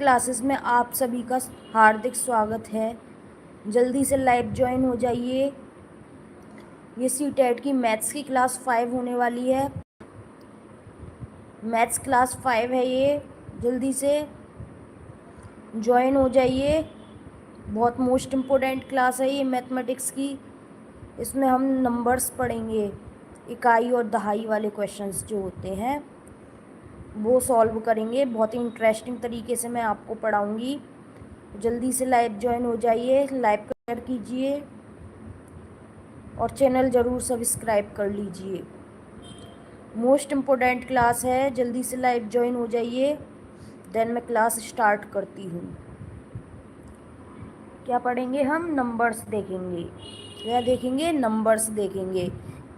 Classes में आप सभी का हार्दिक स्वागत है। जल्दी से लाइव ज्वाइन हो जाइए। ये सीटेट की मैथ्स की क्लास 5 होने वाली है। मैथ्स क्लास 5 है ये। जल्दी से ज्वाइन हो जाइए। बहुत मोस्ट इम्पोर्टेंट क्लास है ये मैथमेटिक्स की। इसमें हम नंबर्स पढ़ेंगे, इकाई और दहाई वाले क्वेश्चंस जो होते हैं वो सॉल्व करेंगे। बहुत ही इंटरेस्टिंग तरीके से मैं आपको पढ़ाऊँगी। जल्दी से लाइव ज्वाइन हो जाइए, लाइव शेयर कीजिए और चैनल ज़रूर सब्सक्राइब कर लीजिए। मोस्ट इम्पोर्टेंट क्लास है, जल्दी से लाइव ज्वाइन हो जाइए। देन मैं क्लास स्टार्ट करती हूँ। क्या पढ़ेंगे हम? नंबर्स देखेंगे। क्या देखेंगे? नंबर्स देखेंगे।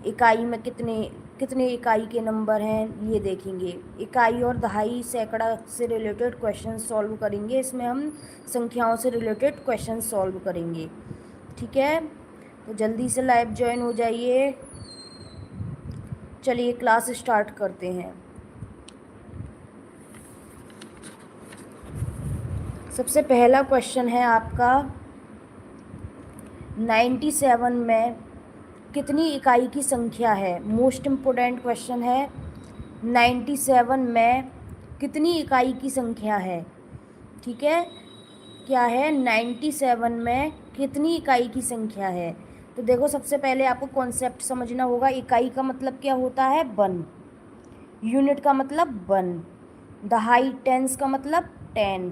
इकाई में कितने कितने इकाई के नंबर हैं ये देखेंगे। इकाई और दहाई सैकड़ा से रिलेटेड क्वेश्चन सॉल्व करेंगे। इसमें हम संख्याओं से रिलेटेड क्वेश्चन सॉल्व करेंगे। ठीक है, तो जल्दी से लाइव ज्वाइन हो जाइए। चलिए क्लास स्टार्ट करते हैं। सबसे पहला क्वेश्चन है आपका, 97 में कितनी इकाई की संख्या है? मोस्ट इम्पोर्टेंट क्वेश्चन है। 97 में कितनी इकाई की संख्या है? ठीक है, क्या है? 97 में कितनी इकाई की संख्या है? तो देखो, सबसे पहले आपको कॉन्सेप्ट समझना होगा। इकाई का मतलब क्या होता है? वन। यूनिट का मतलब वन। दहाई टेंस का मतलब 10।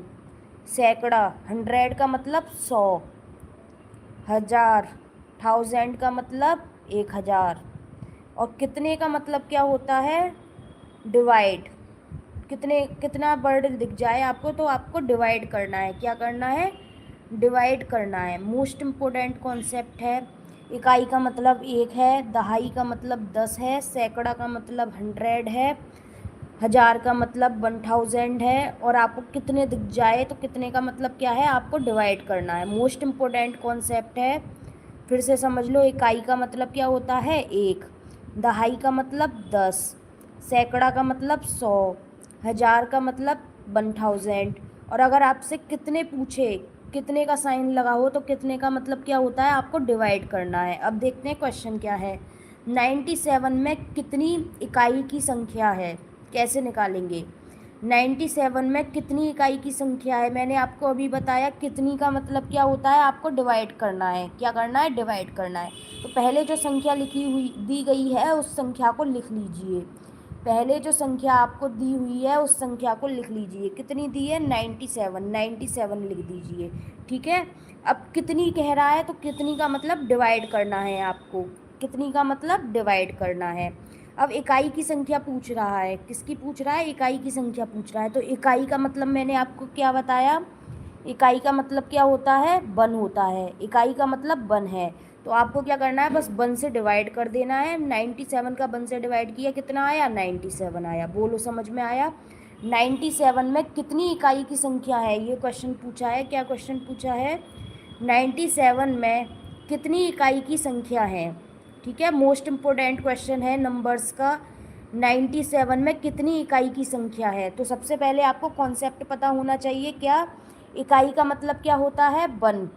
सैकड़ा 100 का मतलब 100। हज़ार 1000 का मतलब 1000। और कितने का मतलब क्या होता है? डिवाइड। कितना वर्ड दिख जाए आपको तो आपको डिवाइड करना है। क्या करना है? डिवाइड करना है। मोस्ट इम्पोर्टेंट कॉन्सेप्ट है। इकाई का मतलब एक है, दहाई का मतलब 10 है, सैकड़ा का मतलब 100 है, हज़ार का मतलब 1000 है। और आपको कितने दिख जाए तो कितने का मतलब क्या है? आपको डिवाइड करना है। मोस्ट इम्पोर्टेंट कॉन्सेप्ट है। फिर से समझ लो, इकाई का मतलब क्या होता है? एक। दहाई का मतलब 10। सैकड़ा का मतलब 100। हज़ार का मतलब 1000। और अगर आपसे कितने पूछे, कितने का साइन लगा हो तो कितने का मतलब क्या होता है? आपको डिवाइड करना है। अब देखते हैं क्वेश्चन क्या है। 97 में कितनी इकाई की संख्या है? कैसे निकालेंगे? 97 में कितनी इकाई की संख्या है? मैंने आपको अभी बताया कितनी का मतलब क्या होता है? आपको डिवाइड करना है। क्या करना है? डिवाइड करना है। तो पहले जो संख्या लिखी हुई दी गई है उस संख्या को लिख लीजिए। पहले जो संख्या आपको दी हुई है उस संख्या को लिख लीजिए। कितनी दी है? 97 लिख दीजिए। ठीक है, अब कितनी कह रहा है तो कितनी का मतलब डिवाइड करना है आपको। कितनी का मतलब डिवाइड करना है। अब इकाई की संख्या पूछ रहा है। किसकी पूछ रहा है? इकाई की संख्या पूछ रहा है। तो इकाई का मतलब मैंने आपको क्या बताया? इकाई का मतलब क्या होता है? वन होता है। इकाई का मतलब वन है। तो आपको क्या करना है? बस वन से डिवाइड कर देना है। 97 का वन से डिवाइड किया, कितना आया? 97 आया। बोलो, समझ में आया? 97 में कितनी इकाई की संख्या है ये क्वेश्चन पूछा है। क्या क्वेश्चन पूछा है? 97 में कितनी इकाई की संख्या है। ठीक है, मोस्ट इम्पोर्टेंट क्वेश्चन है नंबर्स का। 97 में कितनी इकाई की संख्या है? तो सबसे पहले आपको कॉन्सेप्ट पता होना चाहिए। क्या? इकाई का मतलब क्या होता है? वन।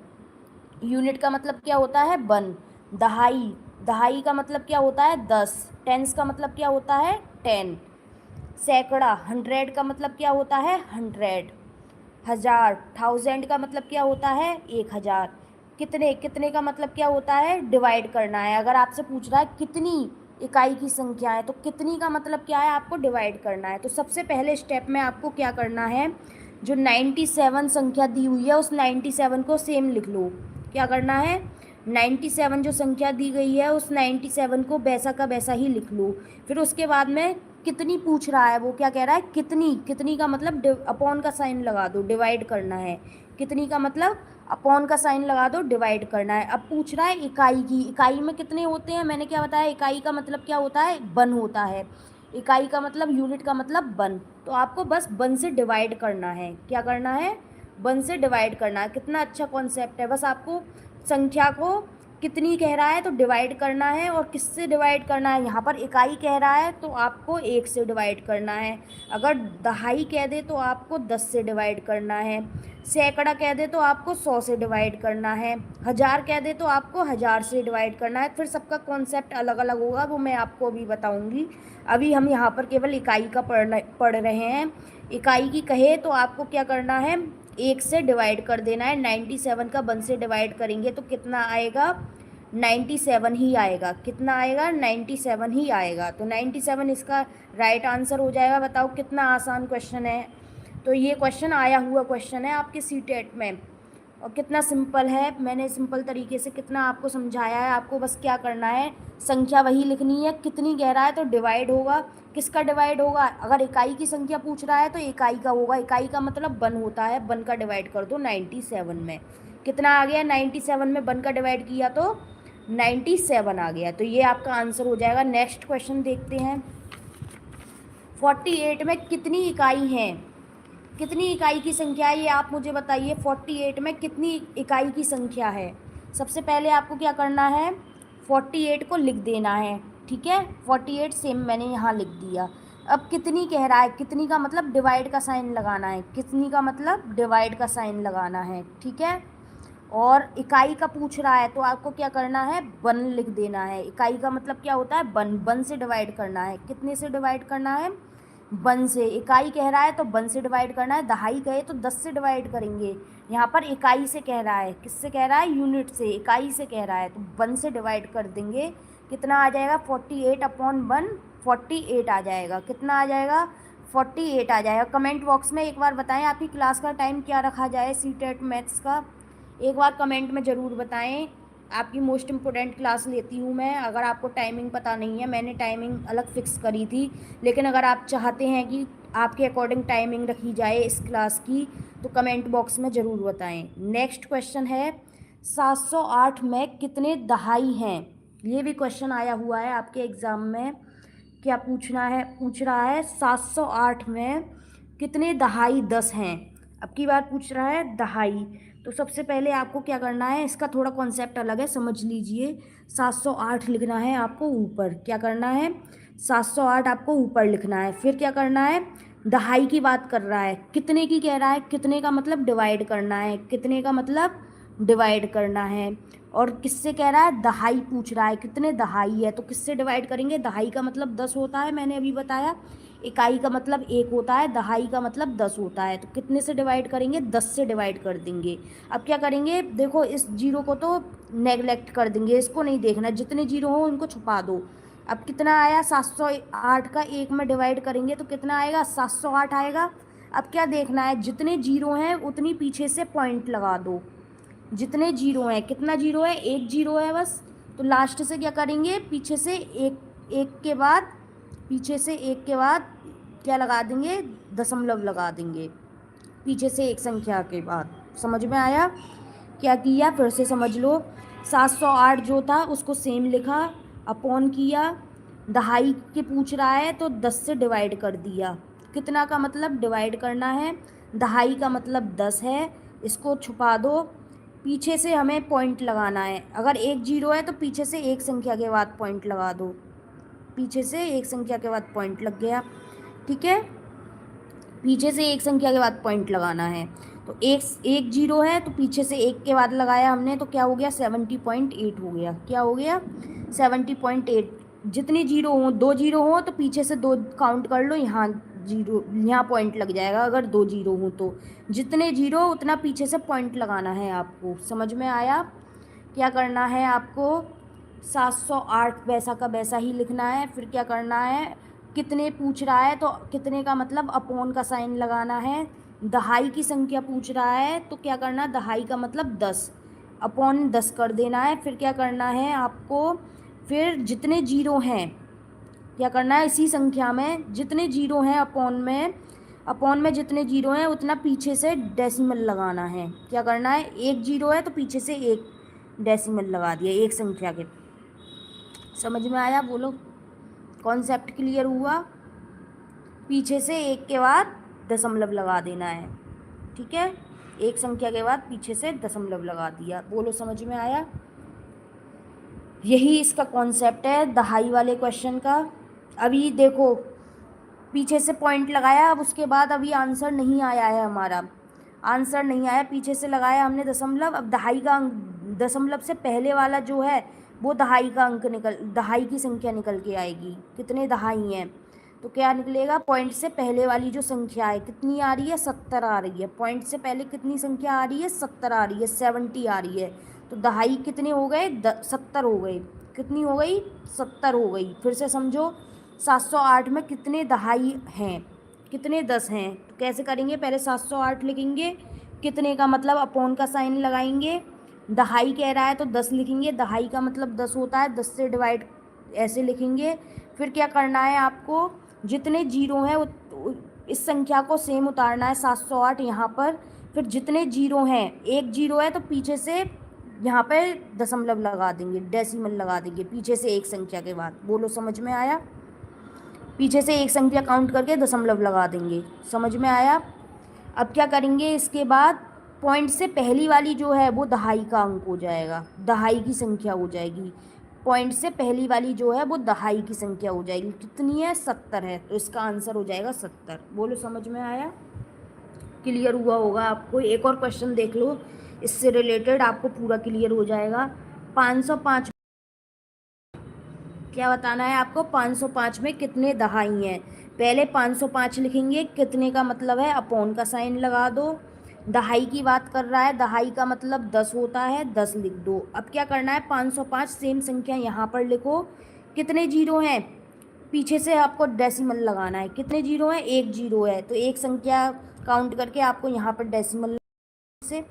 यूनिट का मतलब क्या होता है? वन। दहाई दहाई का मतलब क्या होता है? 10। टेंस का मतलब क्या होता है? 10। सैकड़ा 100 का मतलब क्या होता है? 100। हज़ार 1000 का मतलब क्या होता है? 1000। कितने कितने का मतलब क्या होता है? डिवाइड करना है। अगर आपसे पूछ रहा है कितनी इकाई की संख्या है तो कितनी का मतलब क्या है? आपको डिवाइड करना है। तो सबसे पहले स्टेप में आपको क्या करना है? जो 97 संख्या दी हुई है उस 97 को सेम लिख लो। क्या करना है? 97 जो संख्या दी गई है उस 97 को वैसा का वैसा ही लिख लो। फिर उसके बाद में कितनी पूछ रहा है, वो क्या कह रहा है? कितनी। कितनी का मतलब अपॉन का साइन लगा दो, डिवाइड करना है। कितनी का मतलब अपॉन का साइन लगा दो, डिवाइड करना है। अब पूछ रहा है इकाई की। इकाई में कितने होते हैं? मैंने क्या बताया? इकाई का मतलब क्या होता है? वन होता है। इकाई का मतलब, यूनिट का मतलब वन। तो आपको बस वन से डिवाइड करना है। क्या करना है? वन से डिवाइड करना है। कितना अच्छा कॉन्सेप्ट है। बस आपको संख्या को कितनी कह रहा है तो डिवाइड करना है, और किससे डिवाइड करना है, यहाँ पर इकाई कह रहा है तो आपको 1 से डिवाइड करना है। अगर दहाई कह दे तो आपको 10 से डिवाइड करना है। सैकड़ा कह दे तो आपको 100 से डिवाइड करना है। 1000 कह दे तो आपको 1000 से डिवाइड करना है। फिर सबका कॉन्सेप्ट अलग अलग होगा, वो मैं आपको अभी बताऊँगी। अभी हम यहाँ पर केवल इकाई का पढ़ रहे हैं। इकाई की कहे तो आपको क्या करना है, 1 से डिवाइड कर देना है। 97 का 1 से डिवाइड करेंगे तो कितना आएगा, 97 ही आएगा। कितना आएगा, 97 ही आएगा। तो 97 इसका राइट आंसर हो जाएगा। बताओ कितना आसान क्वेश्चन है। तो ये क्वेश्चन आया हुआ क्वेश्चन है आपके सीटेट में, और कितना सिंपल है। मैंने सिंपल तरीके से कितना आपको समझाया है। आपको बस क्या करना है, संख्या वही लिखनी है। कितनी कह रहा है तो डिवाइड होगा। किसका डिवाइड होगा, अगर इकाई की संख्या पूछ रहा है तो इकाई का होगा। इकाई का मतलब 1 होता है। 1 का डिवाइड कर दो 97 में। कितना आ गया, 97 में 1 का डिवाइड किया तो 97 आ गया। तो ये आपका आंसर हो जाएगा। नेक्स्ट क्वेश्चन देखते हैं। 48 में कितनी इकाई हैं, कितनी इकाई की संख्या है, ये आप मुझे बताइए। 48 में कितनी इकाई की संख्या है। सबसे पहले आपको क्या करना है, 48 को लिख देना है। ठीक है, 48 सेम मैंने यहाँ लिख दिया। अब कितनी कह रहा है, कितनी का मतलब डिवाइड का साइन लगाना है। कितनी का मतलब डिवाइड का साइन लगाना है। ठीक है, और इकाई का पूछ रहा है तो आपको क्या करना है, 1 लिख देना है। इकाई का मतलब क्या होता है, 1। 1 से डिवाइड करना है। कितने से डिवाइड करना है, 1 से। इकाई कह रहा है तो 1 से डिवाइड करना है। दहाई कहे तो 10 से डिवाइड करेंगे। यहाँ पर इकाई से कह रहा है, किससे कह रहा है, यूनिट से, इकाई से कह रहा है तो 1 से डिवाइड कर देंगे। कितना आ जाएगा, 48/1 48 आ जाएगा। कितना आ जाएगा, 48 आ जाएगा। कमेंट बॉक्स में एक बार बताएं आपकी क्लास का टाइम क्या रखा जाए सीटेट मैथ्स का, एक बार कमेंट में ज़रूर बताएं। आपकी मोस्ट इम्पोर्टेंट क्लास लेती हूँ मैं। अगर आपको टाइमिंग पता नहीं है, मैंने टाइमिंग अलग फ़िक्स करी थी, लेकिन अगर आप चाहते हैं कि आपके अकॉर्डिंग टाइमिंग रखी जाए इस क्लास की तो कमेंट बॉक्स में ज़रूर बताएं। नेक्स्ट क्वेश्चन है, 708 में कितने दहाई हैं। ये भी क्वेश्चन आया हुआ है आपके एग्ज़ाम में। क्या पूछना है, पूछ रहा है 708 में कितने दहाई 10 हैं। अब की बार पूछ रहा है दहाई। तो सबसे पहले आपको क्या करना है, इसका थोड़ा कॉन्सेप्ट अलग है, समझ लीजिए। 708 लिखना है आपको ऊपर। क्या करना है, 708 आपको ऊपर लिखना है। फिर क्या करना है, दहाई की बात कर रहा है, कितने की कह रहा है, कितने का मतलब डिवाइड करना है। कितने का मतलब डिवाइड करना है। और किससे कह रहा है, दहाई पूछ रहा है, कितने दहाई है तो किससे डिवाइड करेंगे। दहाई का मतलब 10 होता है, मैंने अभी बताया। इकाई का मतलब 1 होता है, दहाई का मतलब 10 होता है। तो कितने से डिवाइड करेंगे, 10 से डिवाइड कर देंगे। अब क्या करेंगे, देखो इस जीरो को तो नेगलेक्ट कर देंगे, इसको नहीं देखना। जितने जीरो हो उनको छुपा दो। अब कितना आया, 708 का 1 में डिवाइड करेंगे तो कितना आएगा, 708 आएगा। अब क्या देखना है, जितने जीरो हैं उतनी पीछे से पॉइंट लगा दो। जितने जीरो हैं, कितना जीरो है, 1 जीरो है बस। तो लास्ट से क्या करेंगे, पीछे से एक के बाद, पीछे से एक के बाद क्या लगा देंगे, दशमलव लगा देंगे पीछे से एक संख्या के बाद। समझ में आया, क्या किया फिर से समझ लो। 708 जो था उसको सेम लिखा, अपॉन किया। दहाई के पूछ रहा है तो 10 से डिवाइड कर दिया। कितना का मतलब डिवाइड करना है, दहाई का मतलब 10 है, इसको छुपा दो। पीछे से हमें पॉइंट लगाना है। अगर 1 जीरो है तो पीछे से एक संख्या के बाद पॉइंट लगा दो। पीछे से एक संख्या के बाद पॉइंट लग गया। ठीक है, पीछे से एक संख्या के बाद पॉइंट लगाना है। तो एक जीरो है तो पीछे से एक के बाद लगाया हमने तो क्या हो गया, 70.8 हो गया। क्या हो गया, 70.8। जितनी जीरो हो, 2 जीरो हो तो पीछे से 2 काउंट कर लो, यहाँ जीरो, यहाँ पॉइंट लग जाएगा। अगर 2 जीरो हो तो जितने जीरो उतना पीछे से पॉइंट लगाना है आपको। समझ में आया, क्या करना है आपको, 708 वैसा का वैसा ही लिखना है। फिर क्या करना है, कितने पूछ रहा है तो कितने का मतलब अपॉन का साइन लगाना है। दहाई की संख्या पूछ रहा है तो क्या करना, दहाई का मतलब 10, अपॉन 10 कर देना है। फिर क्या करना है आपको, फिर जितने जीरो हैं क्या करना है, इसी संख्या में जितने जीरो हैं अपॉन में जितने जीरो हैं उतना पीछे से डेसिमल लगाना है। क्या करना है, 1 जीरो है तो पीछे से एक डेसिमल लगा दिया एक संख्या के। समझ में आया, बोलो कॉन्सेप्ट क्लियर हुआ। पीछे से एक के बाद दशमलव लगा देना है। ठीक है, एक संख्या के बाद पीछे से दशमलव लगा दिया। बोलो समझ में आया। यही इसका कॉन्सेप्ट है दहाई वाले क्वेश्चन का। अभी देखो पीछे से पॉइंट लगाया, अब उसके बाद अभी आंसर नहीं आया है हमारा, आंसर नहीं आया, पीछे से लगाया हमने दशमलव। अब दहाई का अंक, दशमलव से पहले वाला जो है वो दहाई का अंक निकल, दहाई की संख्या निकल के आएगी। कितने दहाई हैं, तो क्या निकलेगा, पॉइंट से पहले वाली जो संख्या है कितनी आ रही है, 70 आ रही है। पॉइंट से पहले कितनी संख्या आ रही है, 70 आ रही है, 70 आ रही है। तो दहाई कितने हो गए, 70 हो गए। कितनी हो गई, 70 हो गई। फिर से समझो, 708 में कितने दहाई हैं, कितने 10 हैं। तो कैसे करेंगे, पहले 708 लिखेंगे, कितने का मतलब अपॉन का साइन लगाएंगे, दहाई कह रहा है तो 10 लिखेंगे, दहाई का मतलब 10 होता है, 10 से डिवाइड ऐसे लिखेंगे। फिर क्या करना है आपको, जितने जीरो हैं इस संख्या को सेम उतारना है 708 यहाँ पर। फिर जितने जीरो हैं, एक जीरो है तो पीछे से यहाँ पे दशमलव लगा देंगे, डेसिमल लगा देंगे पीछे से एक संख्या के बाद। बोलो समझ में आया, पीछे से एक संख्या काउंट करके दशमलव लगा देंगे, समझ में आया। अब क्या करेंगे, इसके बाद पॉइंट से पहली वाली जो है वो दहाई का अंक हो जाएगा, दहाई की संख्या हो जाएगी। पॉइंट से पहली वाली जो है वो दहाई की संख्या हो जाएगी। कितनी है, 70 है, तो इसका आंसर हो जाएगा 70। बोलो समझ में आया, क्लियर हुआ होगा आपको। एक और क्वेश्चन देख लो, इससे रिलेटेड आपको पूरा क्लियर हो जाएगा। 505, क्या बताना है आपको, 505 में कितने दहाई हैं। पहले 505 लिखेंगे, कितने का मतलब है, अपॉन का साइन लगा दो। दहाई की बात कर रहा है, दहाई का मतलब 10 होता है, 10 लिख दो। अब क्या करना है, 505 सेम संख्या यहाँ पर लिखो। कितने जीरो हैं, पीछे से आपको डेसिमल लगाना है। कितने जीरो हैं, एक जीरो है, तो एक संख्या काउंट करके आपको यहाँ पर डेसिमल से,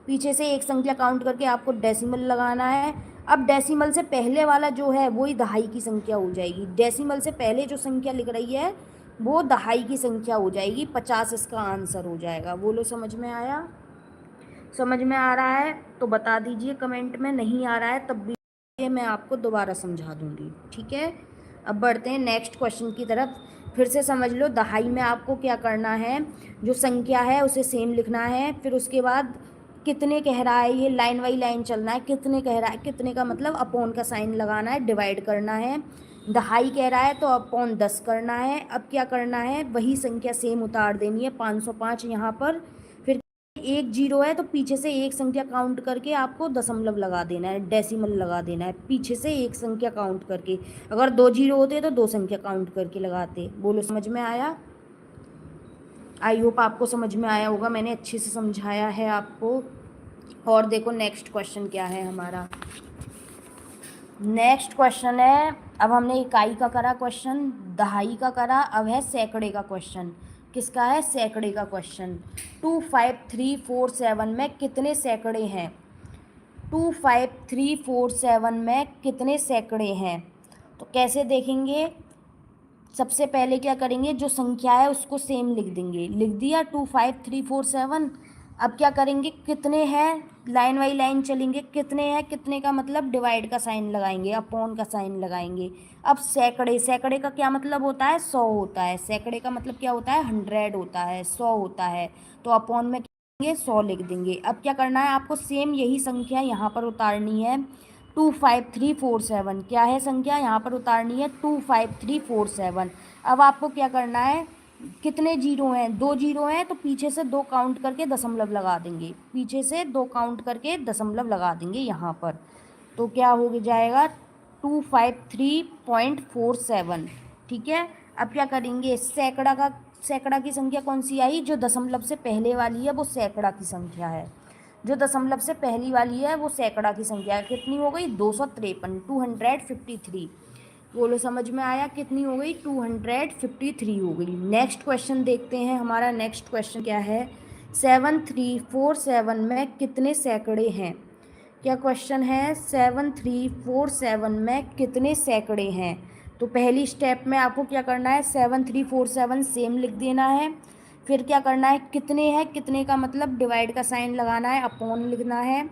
पीछे से एक संख्या काउंट करके आपको डेसिमल लगाना है। अब डेसिमल से पहले वाला जो है वही दहाई की संख्या हो जाएगी। डेसिमल से पहले जो संख्या लिख रही है वो दहाई की संख्या हो जाएगी, 50 इसका आंसर हो जाएगा। बोलो समझ में आया, समझ में आ रहा है तो बता दीजिए कमेंट में, नहीं आ रहा है तब भी ये मैं आपको दोबारा समझा दूंगी, ठीक है। अब बढ़ते हैं नेक्स्ट क्वेश्चन की तरफ। फिर से समझ लो, दहाई में आपको क्या करना है, जो संख्या है उसे सेम लिखना है। फिर उसके बाद कितने कह रहा है, ये लाइन बाई लाइन चलना है। कितने कह रहा है, कितने का मतलब अपॉन का साइन लगाना है, डिवाइड करना है। दहाई कह रहा है तो अपॉन 10 करना है। अब क्या करना है, वही संख्या सेम उतार देनी है, 505 यहाँ पर। फिर एक जीरो है तो पीछे से एक संख्या काउंट करके आपको दशमलव लगा देना है, डेसिमल लगा देना है, पीछे से एक संख्या काउंट करके। अगर दो जीरो होते तो दो संख्या काउंट करके लगाते। बोलो समझ में आया, आई होप आपको समझ में आया होगा, मैंने अच्छे से समझाया है आपको। और देखो नेक्स्ट क्वेश्चन क्या है हमारा, नेक्स्ट क्वेश्चन है, अब हमने इकाई का करा क्वेश्चन, दहाई का करा, अब है सैकड़े का क्वेश्चन। किसका है, सैकड़े का क्वेश्चन। 25347 में कितने सैकड़े हैं, 25347 में कितने सैकड़े हैं। तो कैसे देखेंगे, सबसे पहले क्या करेंगे, जो संख्या है उसको सेम लिख देंगे, लिख दिया 25347। अब क्या करेंगे, कितने हैं, लाइन बाई लाइन चलेंगे, कितने हैं, कितने का मतलब डिवाइड का साइन लगाएंगे, अपॉन का साइन लगाएंगे। अब सैकड़े, सैकड़े का क्या मतलब होता है, 100 होता है। सैकड़े का मतलब क्या होता है, 100 होता है, 100 होता है। तो अपॉन में 100 लिख देंगे। अब क्या करना है आपको, सेम यही संख्या यहाँ पर उतारनी है, 25347। क्या है संख्या, यहाँ पर उतारनी है 25347। अब आपको क्या करना है, कितने जीरो हैं, दो जीरो हैं, तो पीछे से दो काउंट करके दशमलव लगा देंगे, पीछे से दो काउंट करके दशमलव लगा देंगे यहाँ पर। तो क्या हो जाएगा, 253.47, ठीक है। अब क्या करेंगे, सैकड़ा का, सैकड़ा की संख्या कौन सी आई, जो दशमलव से पहले वाली है वो सैकड़ा की संख्या है, जो दशमलव से पहली वाली है वो सैकड़ा की संख्या है। कितनी हो गई, 253, 253। बोलो समझ में आया, कितनी हो गई, 253 हो गई। नेक्स्ट क्वेश्चन देखते हैं, हमारा नेक्स्ट क्वेश्चन क्या है, 7347 में कितने सैकड़े हैं। क्या क्वेश्चन है, 7347 में कितने सैकड़े हैं। तो पहली स्टेप में आपको क्या करना है, 7347 सेम लिख देना है। फिर क्या करना है, कितने हैं, कितने का मतलब डिवाइड का साइन लगाना है, अपॉन लिखना है।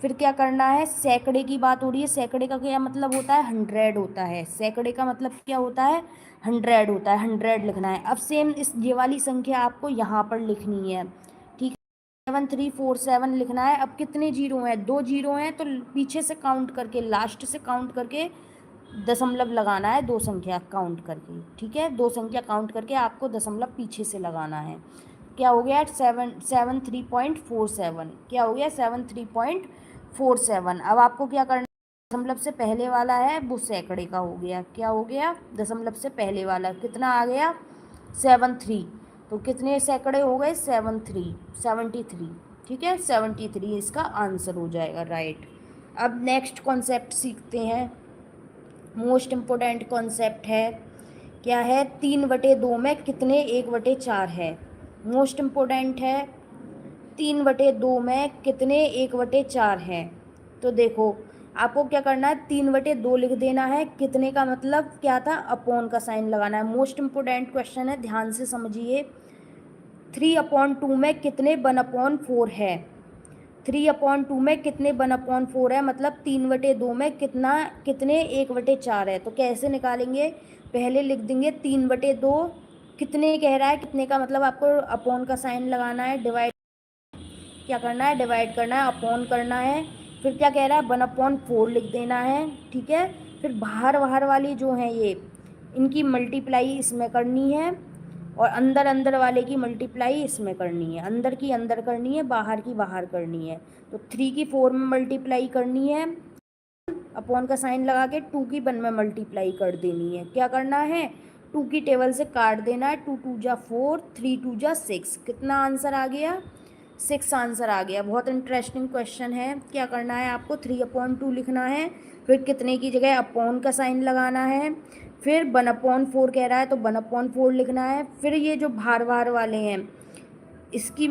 फिर क्या करना है, सैकड़े की बात हो रही है, सैकड़े का क्या मतलब होता है, 100 होता है। सैकड़े का मतलब क्या होता है, 100 होता है, 100 लिखना है। अब सेम इस ये वाली संख्या आपको यहाँ पर लिखनी है, ठीक है। 7347 लिखना है। अब कितने जीरो हैं, 2 जीरो हैं, तो पीछे से काउंट करके, लास्ट से काउंट करके दशमलव लगाना है, 2 संख्या काउंट करके, ठीक है। 2 संख्या काउंट करके आपको दशमलव पीछे से लगाना है। क्या हो गया, 73.47, क्या हो गया 73.47। अब आपको क्या करना है, दशमलव से पहले वाला है वो सैकड़े का हो गया, क्या हो गया, दशमलव से पहले वाला कितना आ गया 73, तो कितने सैकड़े हो गए 73, ठीक है, 73 इसका आंसर हो जाएगा, राइट। अब नेक्स्ट कॉन्सेप्ट सीखते हैं, मोस्ट इम्पोर्टेंट कॉन्सेप्ट है, क्या है, 3/2 में कितने 1/4 है। मोस्ट इम्पोर्टेंट है, 3/2 में कितने 1/4 है। तो देखो आपको क्या करना है, 3/2 लिख देना है, कितने का मतलब क्या था, अपॉन का साइन लगाना है। मोस्ट इम्पोर्टेंट क्वेश्चन है, ध्यान से समझिए। 3/2 में कितने 1/4 है, 3/2 में कितने 1/4 है, मतलब 3/2 में कितना, कितने 1/4 है। तो कैसे निकालेंगे, पहले लिख देंगे 3/2 कितने कह रहा है, कितने का मतलब आपको अपॉन का साइन लगाना है, डिवाइड क्या करना है, डिवाइड करना है, अपॉन करना है, फिर क्या कह रहा है 1/4 लिख देना है, ठीक है। फिर बाहर बाहर वाली जो है ये, इनकी मल्टीप्लाई इसमें करनी है, और अंदर अंदर वाले की मल्टीप्लाई इसमें करनी है, अंदर की अंदर करनी है, बाहर की बाहर करनी है। तो 3 की 4 में मल्टीप्लाई करनी है, अपॉन का साइन लगा के 2 की 1 में मल्टीप्लाई कर देनी है। क्या करना है, 2 की टेबल से काट देना है, 2 2 जा 4, 3 2 जा 6, कितना आंसर आ गया 6 आंसर आ गया। बहुत इंटरेस्टिंग क्वेश्चन है। क्या करना है आपको, 3/2 लिखना है, फिर कितने की जगह अपॉन का साइन लगाना है, फिर 1/4 कह रहा है तो 1/4 लिखना है, फिर ये जो बाहर बाहर वाले हैं इसकी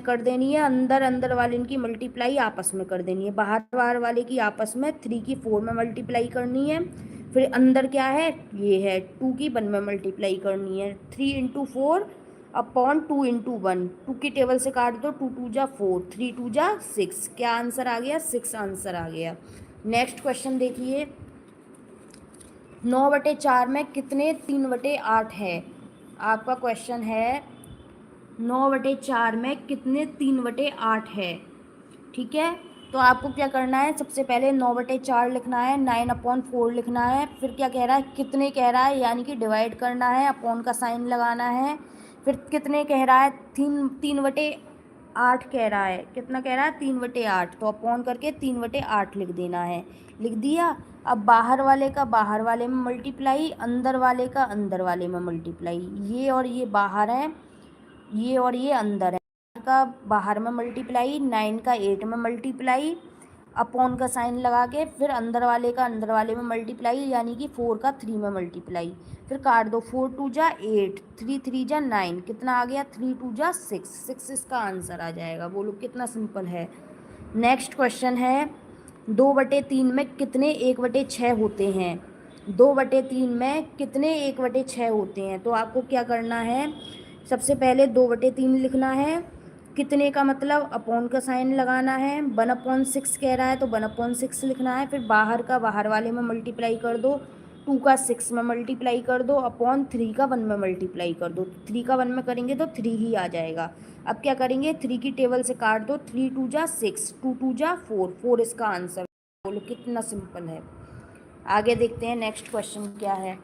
कर देनी है, अंदर अंदर वाले इनकी मल्टीप्लाई आपस में कर देनी है, बाहर बाहर वाले की आपस में 3 की 4 में मल्टीप्लाई करनी है, फिर अंदर क्या है, ये है 2 की 1 में मल्टीप्लाई करनी है। 3 × 4 अपॉन 2 × 1, 2 की टेबल से काट दो, 2 2 जा 4, 3 2 जा 6, क्या आंसर आ गया 6 आंसर आ गया। नेक्स्ट क्वेश्चन देखिए, 9/4 में कितने 3/8 है। आपका क्वेश्चन है 9/4 में कितने 3/8 है, ठीक है। तो आपको क्या करना है, सबसे पहले 9/4 लिखना है, 9/4 लिखना है, फिर क्या कह रहा है, कितने कह रहा है, यानी कि डिवाइड करना है, अपॉन का साइन लगाना है, फिर कितने कह रहा है, 3/8 कह रहा है, कितना कह रहा है 3/8, तो अपॉन करके 3/8 लिख देना है, लिख दिया। अब बाहर वाले का बाहर वाले में मल्टीप्लाई, अंदर वाले का अंदर वाले में मल्टीप्लाई, ये और ये बाहर है, ये और ये अंदर है, का बाहर में मल्टीप्लाई, 9 का 8 में मल्टीप्लाई, अपॉन का साइन लगा के, फिर अंदर वाले का अंदर वाले में मल्टीप्लाई, यानी कि 4 का 3 में मल्टीप्लाई, फिर काट दो, 4 2 जा 8, 3 3 जा 9, कितना आ गया 3 2 जा 6, 6 इसका आंसर आ जाएगा। बोलो कितना सिंपल है। नेक्स्ट क्वेश्चन है, 2/3 में कितने 1/6 होते हैं। 2/3 में कितने 1/6 होते हैं। तो आपको क्या करना है, सबसे पहले 2/3 लिखना है, कितने का मतलब अपॉन का साइन लगाना है, 1/6 कह रहा है तो 1/6 लिखना है, फिर बाहर का बाहर वाले में मल्टीप्लाई कर दो, 2 का 6 में मल्टीप्लाई कर दो, अपॉन 3 का 1 में मल्टीप्लाई कर दो, 3 का 1 में करेंगे तो 3 ही आ जाएगा। अब क्या करेंगे, 3 की टेबल से काट दो, 3 2 जा 6, 2 2 जा 4, 4 इसका आंसर। बोलो कितना सिंपल है। आगे देखते हैं नेक्स्ट क्वेश्चन क्या है।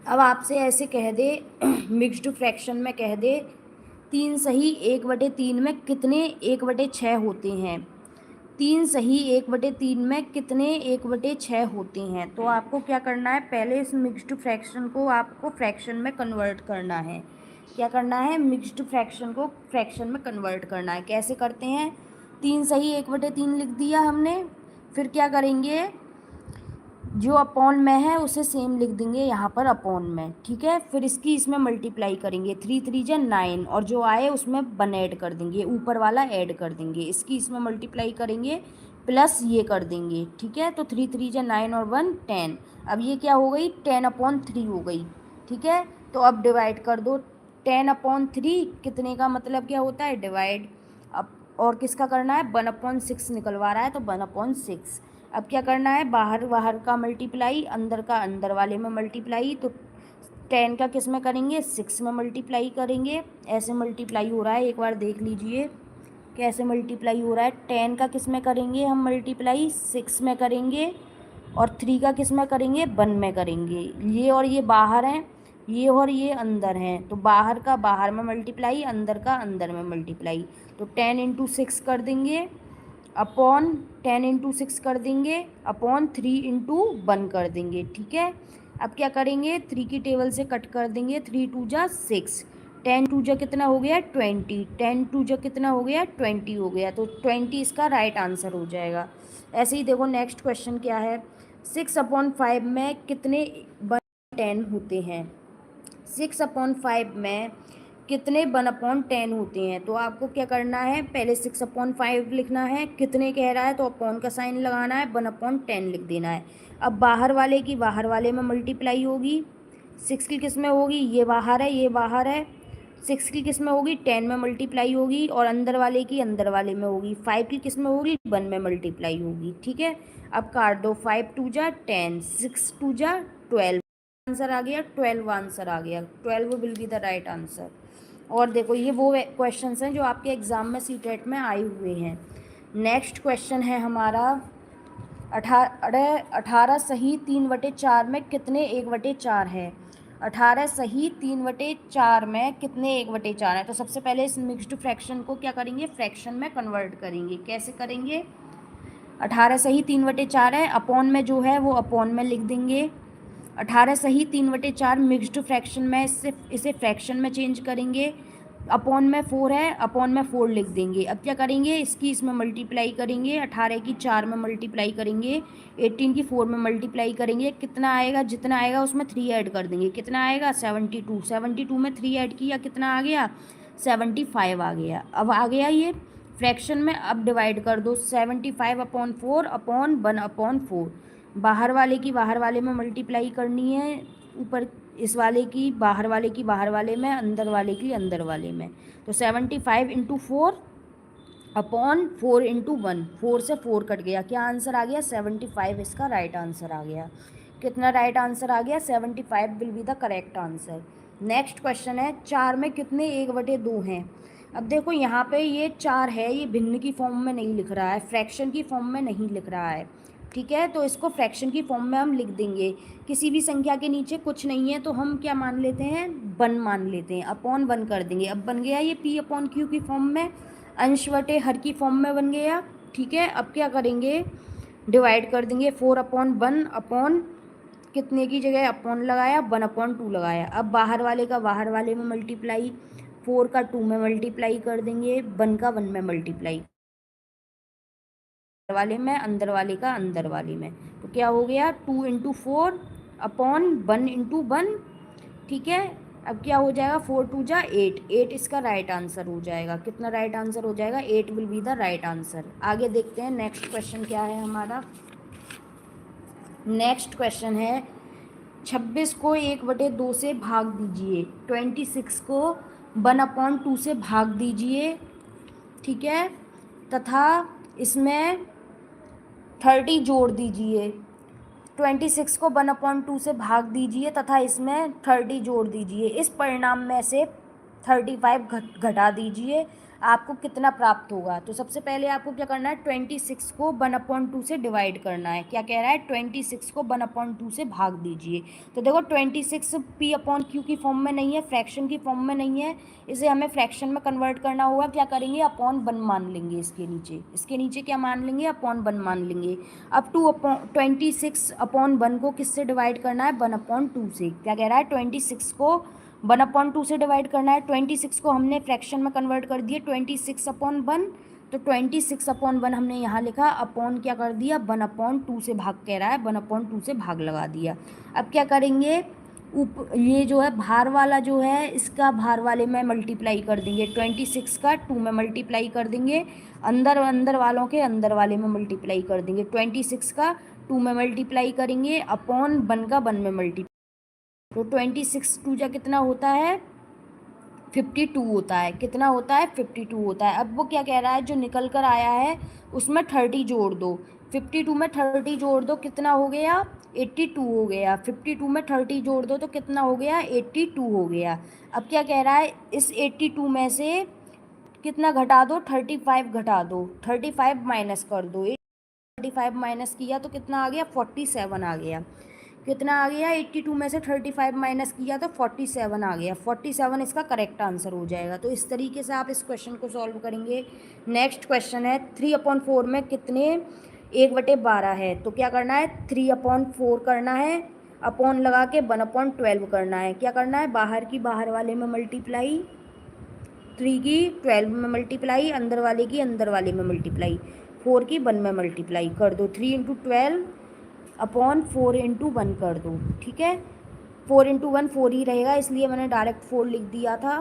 अब आपसे ऐसे कह दे मिक्स्ड फ्रैक्शन में कह दे, 3 सही 1/3 में कितने 1/6 होते हैं। 3 सही 1/3 में कितने 1/6 होते हैं। तो आपको क्या करना है, पहले इस मिक्स्ड फ्रैक्शन को आपको फ्रैक्शन में कन्वर्ट करना है। क्या करना है, मिक्स्ड फ्रैक्शन को फ्रैक्शन में कन्वर्ट करना है। कैसे करते हैं, 3 सही 1/3 लिख दिया हमने, फिर क्या करेंगे, जो अपॉन में है उसे सेम लिख देंगे यहाँ पर अपॉन में, ठीक है। फिर इसकी इसमें मल्टीप्लाई करेंगे, 3 3 जा 9, और जो आए उसमें 1 ऐड कर देंगे, ऊपर वाला ऐड कर देंगे, इसकी इसमें मल्टीप्लाई करेंगे, प्लस ये कर देंगे, ठीक है। तो 3 3 जा 9 और 1 10, अब ये क्या हो गई 10/3 हो गई, ठीक है। तो अब डिवाइड कर दो, 10/3 कितने का मतलब क्या होता है, डिवाइड। अब और किसका करना है, 1/6 निकलवा रहा है तो 1/6। अब क्या करना है, बाहर बाहर का मल्टीप्लाई, अंदर का अंदर वाले में मल्टीप्लाई, तो 10 का किस में करेंगे, 6 में मल्टीप्लाई करेंगे। ऐसे मल्टीप्लाई हो रहा है, एक बार देख लीजिए कैसे मल्टीप्लाई हो रहा है। 10 का किस में करेंगे हम मल्टीप्लाई, 6 में करेंगे, और 3 का किस में करेंगे, 1 में करेंगे। ये और ये बाहर हैं, ये और ये अंदर हैं, तो बाहर का बाहर में मल्टीप्लाई, अंदर का अंदर में मल्टीप्लाई। तो 10 इंटू 6 कर देंगे अपॉन 10 इंटू 6 कर देंगे अपॉन 3 इंटू 1 कर देंगे। ठीक है, अब क्या करेंगे, 3 की टेबल से कट कर देंगे, 3 टू जा 6, 10 टू जा कितना हो गया 20, 10 टू जा कितना हो गया 20 हो गया, तो 20 इसका राइट आंसर हो जाएगा। ऐसे ही देखो नेक्स्ट क्वेश्चन क्या है, 6/5 में कितने 1/10 होते हैं। 6/5 में कितने 1/10 होते हैं, तो आपको क्या करना है, पहले 6/5 लिखना है, कितने कह रहा है तो अपॉन का साइन लगाना है, 1/10 लिख देना है। अब बाहर वाले की बाहर वाले में मल्टीप्लाई होगी, 6 की किस में होगी, ये बाहर है ये बाहर है, 6 की किस में होगी 10 में मल्टीप्लाई होगी, और अंदर वाले की अंदर वाले में होगी, 5 की किस में होगी 1 में मल्टीप्लाई होगी। ठीक है, अब काट दो, 5 टू जा 10, 6 टू जा 12, आंसर आ गया 12, आंसर आ गया 12 will be the right answer. और देखो ये वो क्वेश्चंस हैं जो आपके एग्ज़ाम में सीटेट में आए हुए हैं। नेक्स्ट क्वेश्चन है हमारा 18 सही 3/4 में कितने 1/4 है। 18 सही 3/4 में कितने 1/4 है, तो सबसे पहले इस मिक्स्ड फ्रैक्शन को क्या करेंगे, फ्रैक्शन में कन्वर्ट करेंगे। कैसे करेंगे, 18 सही 3/4 है, अपॉन में जो है वो अपॉन में लिख देंगे। 18 सही 3/4 मिक्स्ड फ्रैक्शन में इसे फ्रैक्शन में चेंज करेंगे। अपॉन में 4 है, अपॉन में 4 लिख देंगे। अब क्या करेंगे, इसकी इसमें मल्टीप्लाई करेंगे, 18 की 4 में मल्टीप्लाई करेंगे, 18 की 4 में मल्टीप्लाई करेंगे, कितना आएगा, जितना आएगा उसमें 3 ऐड कर देंगे, कितना आएगा 72, 72 में 3 ऐड किया कितना आ गया 75 आ गया। अब आ गया ये फ्रैक्शन में, अब डिवाइड कर दो, 75/4 अपॉन 1/4, बाहर वाले की बाहर वाले में मल्टीप्लाई करनी है, ऊपर इस वाले की बाहर वाले की बाहर वाले में, अंदर वाले की अंदर वाले में। तो 75 इंटू 4 अपॉन 4 इंटू 1, 4 से 4 कट गया, क्या आंसर आ गया 75, इसका राइट आंसर आ गया। कितना राइट आंसर आ गया 75 will be the correct answer. Next question है 4 में कितने 1/2 हैं। अब देखो यहाँ पे ये 4 है, ये भिन्न की फॉर्म में नहीं लिख रहा है, फ्रैक्शन की फॉर्म में नहीं लिख रहा है। ठीक है, तो इसको फ्रैक्शन की फॉर्म में हम लिख देंगे। किसी भी संख्या के नीचे कुछ नहीं है तो हम क्या मान लेते हैं, 1 मान लेते हैं, अपॉन 1 कर देंगे। अब बन गया ये P/Q की फॉर्म में, अंश बटे हर की फॉर्म में बन गया। ठीक है, अब क्या करेंगे, डिवाइड कर देंगे, 4/1 अपॉन कितने की जगह अपॉन लगाया 1/2 लगाया। अब बाहर वाले का बाहर वाले में मल्टीप्लाई, 4 का 2 में मल्टीप्लाई कर देंगे, 1 का 1 में मल्टीप्लाई वाले में, अंदर वाले का अंदर वाले में, तो क्या हो गया 2 इंटू 4 अपॉन 1 इंटू 1। ठीक है, अब क्या हो जाएगा 4 टू जा 8, 8 इसका राइट आंसर हो जाएगा। कितना राइट आंसर हो जाएगा, 8 will be the right answer. आगे देखते हैं नेक्स्ट क्वेश्चन क्या है हमारा। नेक्स्ट क्वेश्चन है 26 को 1/2 से भाग दीजिए, 26 को 1/2 से भाग दीजिए। ठीक है, तथा इसमें 30 जोड़ दीजिए। 26 को 1/2 से भाग दीजिए तथा इसमें 30 जोड़ दीजिए। इस परिणाम में से 35 घटा दीजिए, आपको कितना प्राप्त होगा। तो सबसे पहले आपको क्या करना है, 26 को 1/2 से डिवाइड करना है। क्या कह रहा है, 26 को 1/2 से भाग दीजिए। तो देखो 26 P/Q की फॉर्म में नहीं है, फ्रैक्शन की फॉर्म में नहीं है, इसे हमें फ्रैक्शन में कन्वर्ट करना होगा। क्या करेंगे, अपॉन 1 मान लेंगे, इसके नीचे क्या मान लेंगे, अपॉन 1 मान लेंगे। अब 26/1 को किससे डिवाइड करना है, 1/2 से। क्या कह रहा है, 26 को 1/2 से डिवाइड करना है। 26 को हमने फ्रैक्शन में कन्वर्ट कर दिए 26/1, तो 26/1 हमने यहाँ लिखा, अपॉन क्या कर दिया 1/2 से भाग कह रहा है, 1/2 से भाग लगा दिया। अब क्या करेंगे, ये जो है भार वाला जो है इसका भार वाले में मल्टीप्लाई कर देंगे, 26 का 2 में मल्टीप्लाई कर देंगे, अंदर वालों के अंदर वाले में मल्टीप्लाई कर देंगे। 26 का 2 में मल्टीप्लाई करेंगे, अपॉन 1 का 1 में मल्टीप्लाई, तो 26 2 जा कितना होता है 52 होता है। कितना होता है? 52 होता है। अब वो क्या कह रहा है, जो निकल कर आया है उसमें 30 जोड़ दो। 52 में 30 जोड़ दो, कितना हो गया? 82 हो गया। 52 में 30 जोड़ दो तो कितना हो गया? 82 हो गया। अब क्या कह रहा है, इस 82 में से कितना घटा दो? 35 घटा दो, 35 माइनस कर दो। 35 माइनस किया तो कितना आ गया? 47 आ गया। कितना आ गया? 82 में से 35 माइनस किया तो 47 आ गया। 47 इसका करेक्ट आंसर हो जाएगा। तो इस तरीके से आप इस क्वेश्चन को सॉल्व करेंगे। नेक्स्ट क्वेश्चन है 3/4 में कितने 1/12 है? तो क्या करना है? 3/4 करना है, अपॉन लगा के 1/12 करना है। क्या करना है? बाहर की बाहर वाले में मल्टीप्लाई, 3 की 12 में मल्टीप्लाई, अंदर वाले की अंदर वाले में मल्टीप्लाई, 4 की 1 में मल्टीप्लाई कर दो। 3 इंटू 12 अपॉन 4 इंटू 1 कर दो। ठीक है, 4 इंटू 1 4 ही रहेगा, इसलिए मैंने डायरेक्ट 4 लिख दिया था।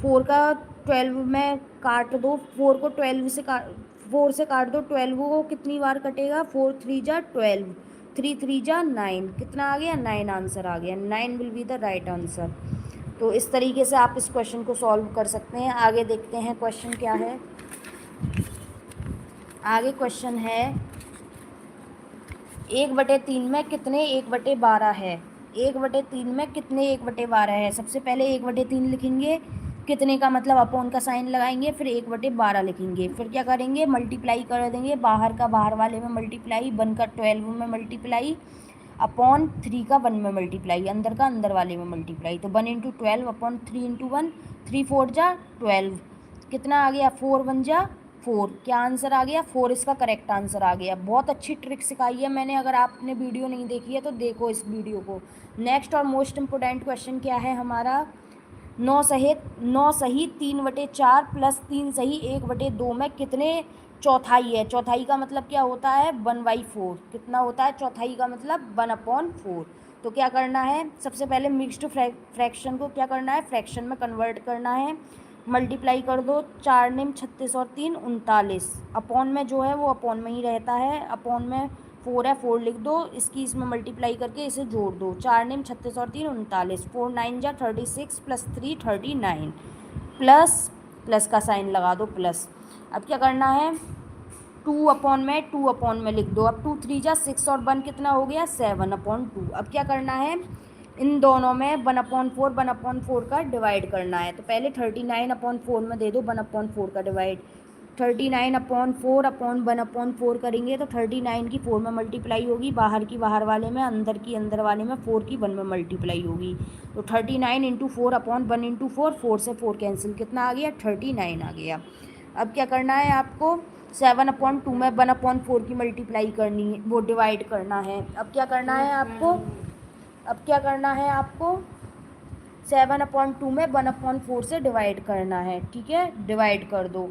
4 का 12 में काट दो, 4 को 12 से 4 से काट दो। 12 को कितनी बार कटेगा? 4 3 जा 12, 3 3 जा 9। कितना आ गया? 9 आंसर आ गया। 9 will be the right answer. तो इस तरीके से आप इस क्वेश्चन को सॉल्व कर सकते हैं। आगे देखते हैं क्वेश्चन क्या है। आगे क्वेश्चन है 1/3 में कितने 1/12 है? 1/3 में कितने 1/12 है? सबसे पहले 1/3 लिखेंगे, कितने का मतलब अपॉन का साइन लगाएंगे, फिर 1/12 लिखेंगे, फिर क्या करेंगे? मल्टीप्लाई कर देंगे, बाहर का बाहर वाले में मल्टीप्लाई, 1 का 12 में मल्टीप्लाई, अपॉन 3 का 1 में मल्टीप्लाई, अंदर का अंदर वाले में मल्टीप्लाई। तो 1 इंटू 12 अपॉन 3 इंटू 1, 3 4 जा 12, कितना आ गया? 4 1 जा 4। क्या आंसर आ गया? 4 इसका करेक्ट आंसर आ गया। बहुत अच्छी ट्रिक सिखाई है मैंने, अगर आपने वीडियो नहीं देखी है तो देखो इस वीडियो को। नेक्स्ट और मोस्ट इम्पोर्टेंट क्वेश्चन क्या है हमारा? 9 सही 3/4 प्लस 3 सही 1/2 में कितने चौथाई है? चौथाई का मतलब क्या होता है? 1/4। कितना होता है चौथाई का मतलब? 1/4। तो क्या करना है? सबसे पहले मिक्स्ड फ्रैक्शन को क्या करना है? फ्रैक्शन में कन्वर्ट करना है। मल्टीप्लाई कर दो, 4 निम 36 और 3 39। अपॉन में जो है वो अपॉन में ही रहता है, अपॉन में 4 है, 4 लिख दो, इसकी इसमें मल्टीप्लाई करके इसे जोड़ दो। 4 निम 36 और 3 39, 4 9 जा 36 प्लस 3 39, प्लस प्लस का साइन लगा दो प्लस। अब क्या करना है? 2/2 लिख दो। अब 2 3 जा 6 और 1 कितना हो गया? 7/2। अब क्या करना है? इन दोनों में 1/4 का डिवाइड करना है। तो पहले 39/4 में दे दो 1/4 का डिवाइड। 39/4 अपॉन 1/4 करेंगे तो 39 की 4 में मल्टीप्लाई होगी, बाहर की बाहर वाले में, अंदर की अंदर वाले में, 4 की 1 में मल्टीप्लाई होगी। तो 39 इंटू 4 अपॉन 1 इंटू 4, 4 से 4 कैंसिल, कितना आ गया? 39 आ गया। अब क्या करना है आपको? 7/2 में 1/4 की मल्टीप्लाई करनी है, वो डिवाइड करना है। अब क्या करना है आपको? 7/2 में 1/4 से डिवाइड करना है। ठीक है, डिवाइड कर दो,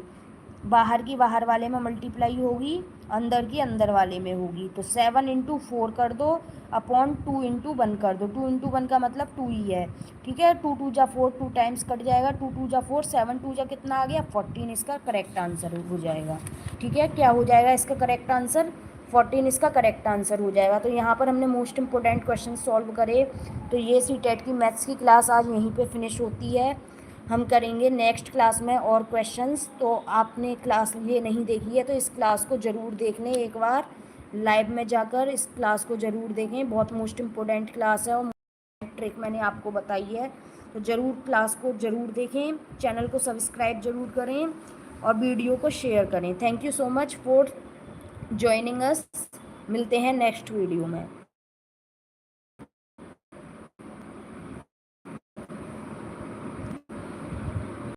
बाहर की बाहर वाले में मल्टीप्लाई होगी, अंदर की अंदर वाले में होगी। तो 7 इंटू 4 कर दो, अपॉन 2 इंटू 1 कर दो। 2 इंटू 1 का मतलब 2 ही है। ठीक है, 2 2 जा 4, 2 टाइम्स कट जाएगा, 2 2 जा 4, 7 2 जा कितना आ गया? 14 इसका करेक्ट आंसर हो जाएगा। ठीक है, क्या हो जाएगा इसका करेक्ट आंसर? 14 इसका करेक्ट आंसर हो जाएगा। तो यहाँ पर हमने मोस्ट इंपॉर्टेंट क्वेश्चन सॉल्व करे। तो ये CTET की मैथ्स की क्लास आज यहीं पे फिनिश होती है। हम करेंगे नेक्स्ट क्लास में और क्वेश्चंस। तो आपने क्लास ये नहीं देखी है तो इस क्लास को ज़रूर देख लें, एक बार लाइव में जाकर इस क्लास को ज़रूर देखें। बहुत मोस्ट इम्पोर्टेंट क्लास है और ट्रिक मैंने आपको बताई है, तो ज़रूर क्लास को ज़रूर देखें, चैनल को सब्सक्राइब ज़रूर करें और वीडियो को शेयर करें। Thank you so much for joining us. मिलते हैं नेक्स्ट वीडियो में।